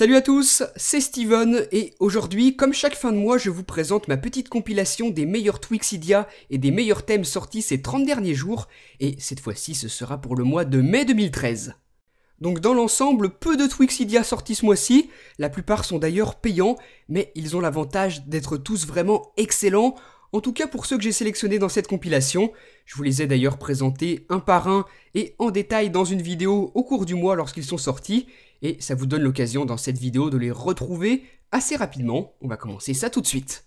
Salut à tous, c'est Steven et aujourd'hui, comme chaque fin de mois, je vous présente ma petite compilation des meilleurs tweaks Cydia et des meilleurs thèmes sortis ces 30 derniers jours, et cette fois-ci ce sera pour le mois de mai 2013. Donc dans l'ensemble, peu de tweaks Cydia sortis ce mois-ci, la plupart sont d'ailleurs payants, mais ils ont l'avantage d'être tous vraiment excellents, en tout cas pour ceux que j'ai sélectionnés dans cette compilation. Je vous les ai d'ailleurs présentés un par un et en détail dans une vidéo au cours du mois lorsqu'ils sont sortis, et ça vous donne l'occasion dans cette vidéo de les retrouver assez rapidement. On va commencer ça tout de suite.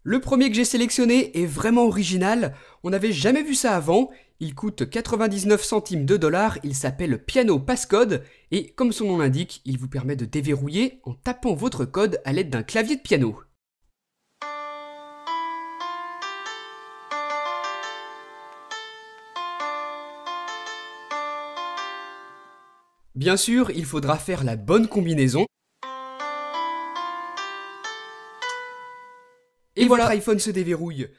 Le premier que j'ai sélectionné est vraiment original, on n'avait jamais vu ça avant, il coûte 99 centimes de dollars, il s'appelle Piano Passcode, et comme son nom l'indique, il vous permet de déverrouiller en tapant votre code à l'aide d'un clavier de piano. Bien sûr, il faudra faire la bonne combinaison. Et voilà, votre iPhone se déverrouille.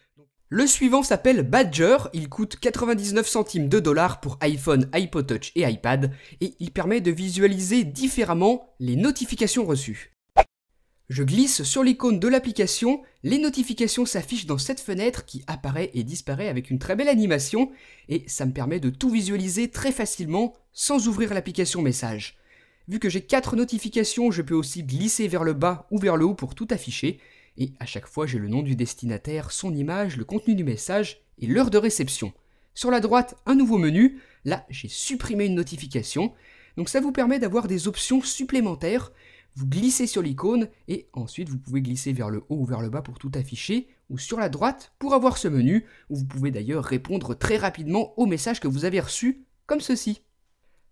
Le suivant s'appelle Badger, il coûte 99 centimes de dollars pour iPhone, iPod Touch et iPad, et il permet de visualiser différemment les notifications reçues. Je glisse sur l'icône de l'application, les notifications s'affichent dans cette fenêtre qui apparaît et disparaît avec une très belle animation, et ça me permet de tout visualiser très facilement sans ouvrir l'application message. Vu que j'ai 4 notifications, je peux aussi glisser vers le bas ou vers le haut pour tout afficher, et à chaque fois j'ai le nom du destinataire, son image, le contenu du message et l'heure de réception. Sur la droite, un nouveau menu, là j'ai supprimé une notification, donc ça vous permet d'avoir des options supplémentaires. Vous glissez sur l'icône et ensuite vous pouvez glisser vers le haut ou vers le bas pour tout afficher, ou sur la droite pour avoir ce menu, où vous pouvez d'ailleurs répondre très rapidement aux messages que vous avez reçus, comme ceci.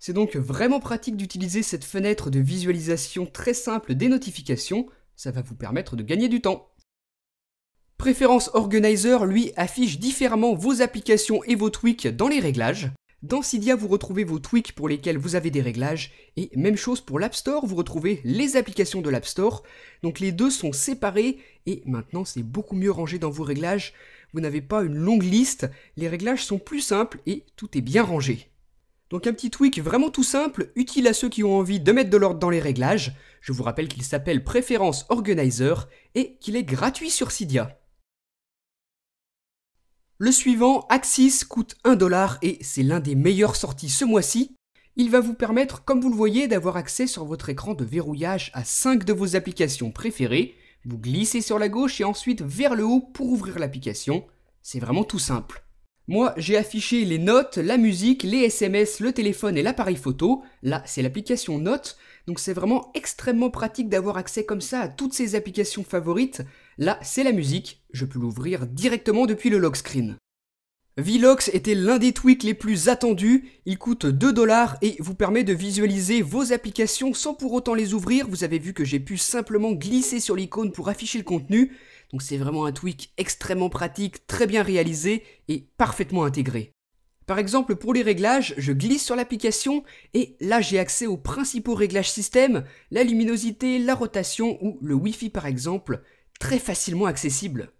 C'est donc vraiment pratique d'utiliser cette fenêtre de visualisation très simple des notifications, ça va vous permettre de gagner du temps. Préférence Organizer, lui, affiche différemment vos applications et vos tweaks dans les réglages. Dans Cydia, vous retrouvez vos tweaks pour lesquels vous avez des réglages, et même chose pour l'App Store, vous retrouvez les applications de l'App Store. Donc les deux sont séparés, et maintenant c'est beaucoup mieux rangé dans vos réglages. Vous n'avez pas une longue liste, les réglages sont plus simples et tout est bien rangé. Donc un petit tweak vraiment tout simple, utile à ceux qui ont envie de mettre de l'ordre dans les réglages. Je vous rappelle qu'il s'appelle Préférence Organizer, et qu'il est gratuit sur Cydia. Le suivant, Axis, coûte 1 $, et c'est l'un des meilleurs sortis ce mois-ci. Il va vous permettre, comme vous le voyez, d'avoir accès sur votre écran de verrouillage à 5 de vos applications préférées. Vous glissez sur la gauche et ensuite vers le haut pour ouvrir l'application. C'est vraiment tout simple. Moi, j'ai affiché les notes, la musique, les SMS, le téléphone et l'appareil photo. Là, c'est l'application Notes, donc c'est vraiment extrêmement pratique d'avoir accès comme ça à toutes ces applications favorites. Là, c'est la musique, je peux l'ouvrir directement depuis le lock screen. Vlogs était l'un des tweaks les plus attendus, il coûte 2 $ et vous permet de visualiser vos applications sans pour autant les ouvrir. Vous avez vu que j'ai pu simplement glisser sur l'icône pour afficher le contenu, donc c'est vraiment un tweak extrêmement pratique, très bien réalisé et parfaitement intégré. Par exemple, pour les réglages, je glisse sur l'application et là j'ai accès aux principaux réglages système, la luminosité, la rotation ou le Wi-Fi par exemple, très facilement accessible.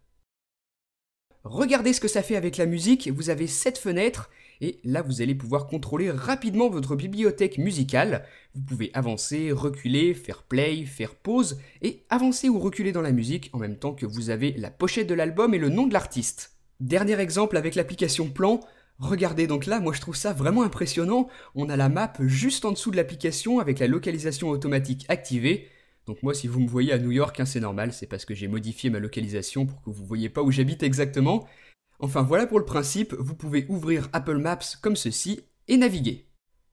Regardez ce que ça fait avec la musique, vous avez cette fenêtre et là vous allez pouvoir contrôler rapidement votre bibliothèque musicale. Vous pouvez avancer, reculer, faire play, faire pause et avancer ou reculer dans la musique en même temps que vous avez la pochette de l'album et le nom de l'artiste. Dernier exemple avec l'application Plan. Regardez donc là, moi je trouve ça vraiment impressionnant. On a la map juste en dessous de l'application avec la localisation automatique activée. Donc moi, si vous me voyez à New York, c'est normal, c'est parce que j'ai modifié ma localisation pour que vous ne voyez pas où j'habite exactement. Enfin voilà pour le principe, vous pouvez ouvrir Apple Maps comme ceci et naviguer.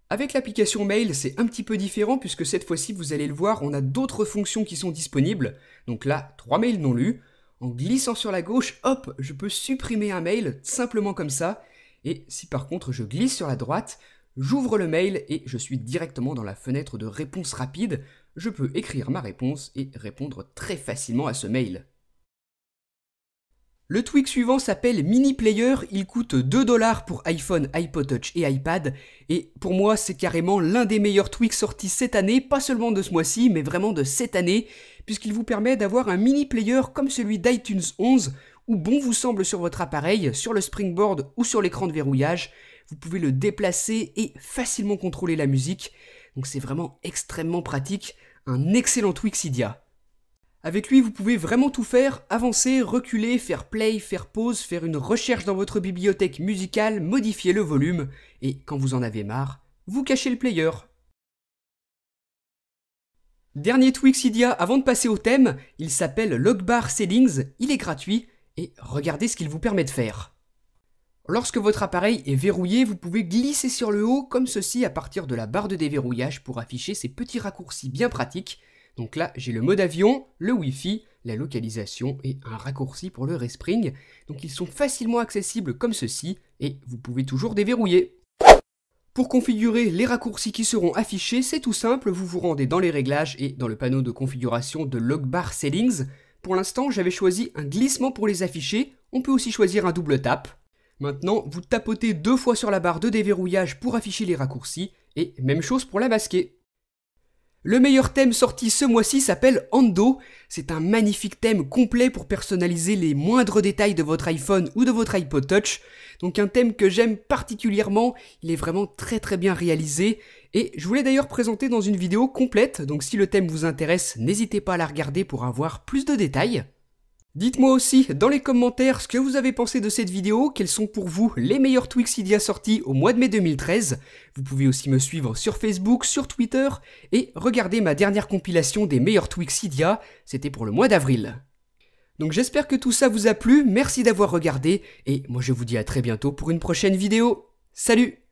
Avec l'application Mail, c'est un petit peu différent puisque cette fois-ci, vous allez le voir, on a d'autres fonctions qui sont disponibles. Donc là, 3 mails non lus. En glissant sur la gauche, hop, je peux supprimer un mail simplement comme ça. Et si par contre je glisse sur la droite, j'ouvre le mail et je suis directement dans la fenêtre de réponse rapide. Je peux écrire ma réponse et répondre très facilement à ce mail. Le tweak suivant s'appelle Mini Player, il coûte 2 $ pour iPhone, iPod Touch et iPad, et pour moi c'est carrément l'un des meilleurs tweaks sortis cette année, pas seulement de ce mois-ci, mais vraiment de cette année, puisqu'il vous permet d'avoir un mini player comme celui d'iTunes 11, où bon vous semble sur votre appareil, sur le springboard ou sur l'écran de verrouillage, vous pouvez le déplacer et facilement contrôler la musique. donc c'est vraiment extrêmement pratique, un excellent Twixidia. Avec lui, vous pouvez vraiment tout faire, avancer, reculer, faire play, faire pause, faire une recherche dans votre bibliothèque musicale, modifier le volume, et quand vous en avez marre, vous cachez le player. Dernier Twixidia avant de passer au thème, il s'appelle Logbar Settings, il est gratuit, et regardez ce qu'il vous permet de faire. Lorsque votre appareil est verrouillé, vous pouvez glisser sur le haut comme ceci à partir de la barre de déverrouillage pour afficher ces petits raccourcis bien pratiques. Donc là, j'ai le mode avion, le Wi-Fi, la localisation et un raccourci pour le respring. Donc ils sont facilement accessibles comme ceci et vous pouvez toujours déverrouiller. Pour configurer les raccourcis qui seront affichés, c'est tout simple, vous vous rendez dans les réglages et dans le panneau de configuration de Logbar Settings. Pour l'instant, j'avais choisi un glissement pour les afficher, on peut aussi choisir un double tap. Maintenant, vous tapotez 2 fois sur la barre de déverrouillage pour afficher les raccourcis, et même chose pour la masquer. Le meilleur thème sorti ce mois-ci s'appelle Ando. C'est un magnifique thème complet pour personnaliser les moindres détails de votre iPhone ou de votre iPod Touch. Donc un thème que j'aime particulièrement, il est vraiment très bien réalisé. Et je voulais d'ailleurs présenter dans une vidéo complète, donc si le thème vous intéresse, n'hésitez pas à la regarder pour avoir plus de détails. Dites-moi aussi dans les commentaires ce que vous avez pensé de cette vidéo, quels sont pour vous les meilleurs Twixidia sortis au mois de mai 2013. Vous pouvez aussi me suivre sur Facebook, sur Twitter et regarder ma dernière compilation des meilleurs Twixidia, c'était pour le mois d'avril. Donc j'espère que tout ça vous a plu, merci d'avoir regardé et moi je vous dis à très bientôt pour une prochaine vidéo. Salut!